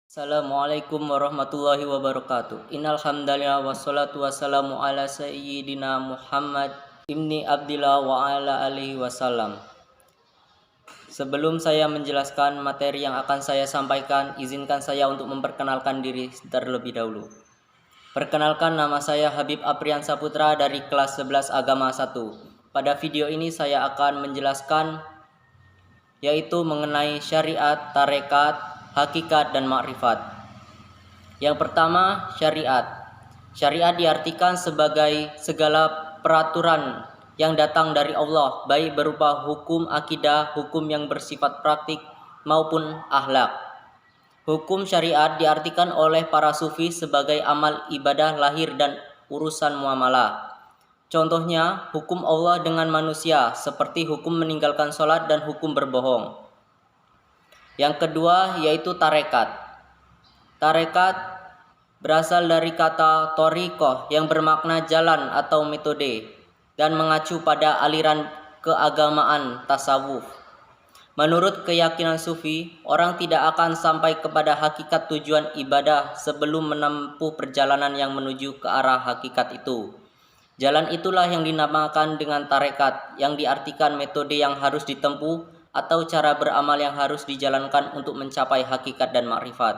Assalamualaikum warahmatullahi wabarakatuh. Innal hamdalillah wassalatu wassalamu ala sayyidina Muhammad ibni Abdillah wa ala alihi wasallam. Sebelum saya menjelaskan materi yang akan saya sampaikan, izinkan saya untuk memperkenalkan diri terlebih dahulu. Perkenalkan, nama saya Habib Aprian Saputra dari kelas 11 Agama 1. Pada video ini saya akan menjelaskan yaitu mengenai syariat, tarekat, hakikat, dan makrifat. Yang pertama, syariat. Syariat diartikan sebagai segala peraturan yang datang dari Allah, baik berupa hukum akidah, hukum yang bersifat praktik, maupun akhlak. Hukum syariat diartikan oleh para sufi sebagai amal ibadah lahir dan urusan muamalah. Contohnya, hukum Allah dengan manusia, seperti hukum meninggalkan sholat dan hukum berbohong. Yang kedua yaitu tarekat. Tarekat berasal dari kata thoriqoh yang bermakna jalan atau metode dan mengacu pada aliran keagamaan tasawuf. Menurut keyakinan sufi, orang tidak akan sampai kepada hakikat tujuan ibadah sebelum menempuh perjalanan yang menuju ke arah hakikat itu. Jalan itulah yang dinamakan dengan tarekat, yang diartikan metode yang harus ditempuh atau cara beramal yang harus dijalankan untuk mencapai hakikat dan makrifat.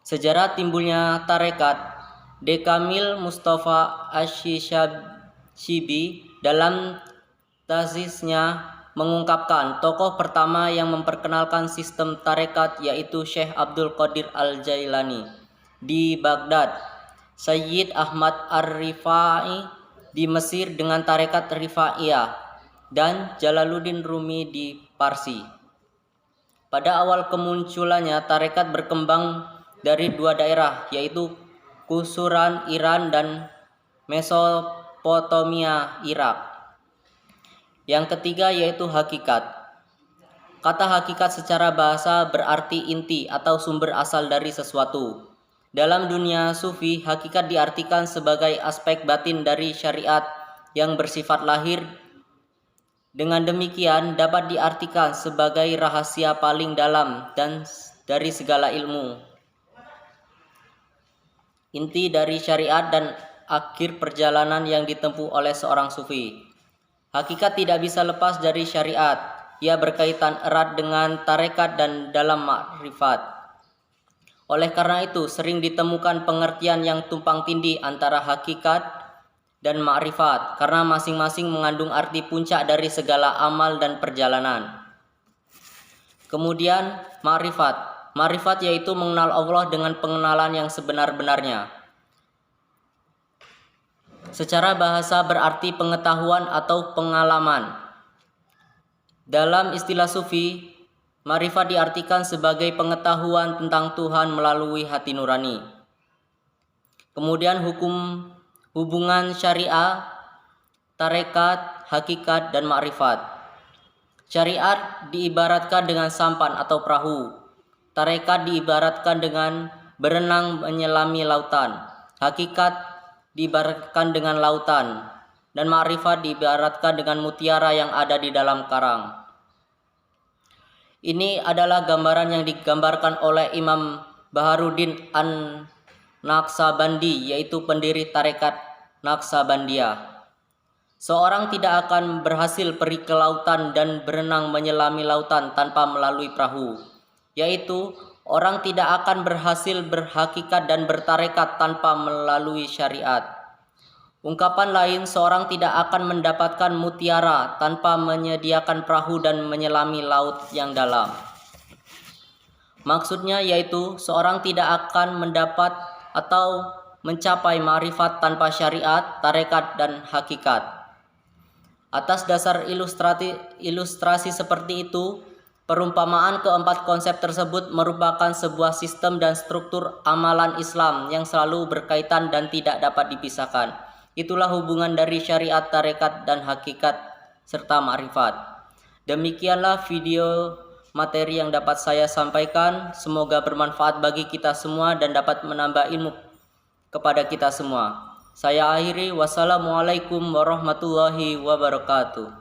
Sejarah timbulnya tarekat. Dekamil Mustafa Asy-Syibi dalam tesisnya mengungkapkan tokoh pertama yang memperkenalkan sistem tarekat yaitu Syekh Abdul Qadir Al-Jailani di Baghdad, Sayyid Ahmad Ar-Rifai di Mesir dengan tarekat Rifaiyah, dan Jalaluddin Rumi di Parsi. Pada awal kemunculannya, tarekat berkembang dari dua daerah, yaitu Kusuran Iran dan Mesopotamia Irak. Yang ketiga yaitu hakikat. Kata hakikat secara bahasa berarti inti atau sumber asal dari sesuatu. Dalam dunia sufi, hakikat diartikan sebagai aspek batin dari syariat yang bersifat lahir. Dengan demikian dapat diartikan sebagai rahasia paling dalam dan dari segala ilmu, inti dari syariat dan akhir perjalanan yang ditempuh oleh seorang sufi. Hakikat tidak bisa lepas dari syariat. Ia berkaitan erat dengan tarekat dan dalam makrifat. Oleh karena itu sering ditemukan pengertian yang tumpang tindih antara hakikat dan makrifat, karena masing-masing mengandung arti puncak dari segala amal dan perjalanan. Kemudian makrifat. Makrifat yaitu mengenal Allah dengan pengenalan yang sebenar-benarnya. Secara bahasa berarti pengetahuan atau pengalaman. Dalam istilah sufi, makrifat diartikan sebagai pengetahuan tentang Tuhan melalui hati nurani. Kemudian hubungan syariah, tarekat, hakikat, dan makrifat. Syariat diibaratkan dengan sampan atau perahu. Tarekat diibaratkan dengan berenang menyelami lautan. Hakikat diibaratkan dengan lautan. Dan makrifat diibaratkan dengan mutiara yang ada di dalam karang. Ini adalah gambaran yang digambarkan oleh Imam Baharuddin An-Naqsabandi, yaitu pendiri tarekat Naqsabandiyah. Seorang tidak akan berhasil pergi ke lautan dan berenang menyelami lautan tanpa melalui perahu, yaitu orang tidak akan berhasil berhakikat dan bertarekat tanpa melalui syariat. Ungkapan lain, seorang tidak akan mendapatkan mutiara tanpa menyediakan perahu dan menyelami laut yang dalam. Maksudnya yaitu seorang tidak akan mendapat atau mencapai ma'rifat tanpa syariat, tarekat, dan hakikat. Atas dasar ilustrasi seperti itu, perumpamaan keempat konsep tersebut merupakan sebuah sistem dan struktur amalan Islam yang selalu berkaitan dan tidak dapat dipisahkan. Itulah hubungan dari syariat, tarekat, dan hakikat serta ma'rifat. Demikianlah video materi yang dapat saya sampaikan. Semoga bermanfaat bagi kita semua dan dapat menambah ilmu kepada kita semua. Saya akhiri, wassalamualaikum warahmatullahi wabarakatuh.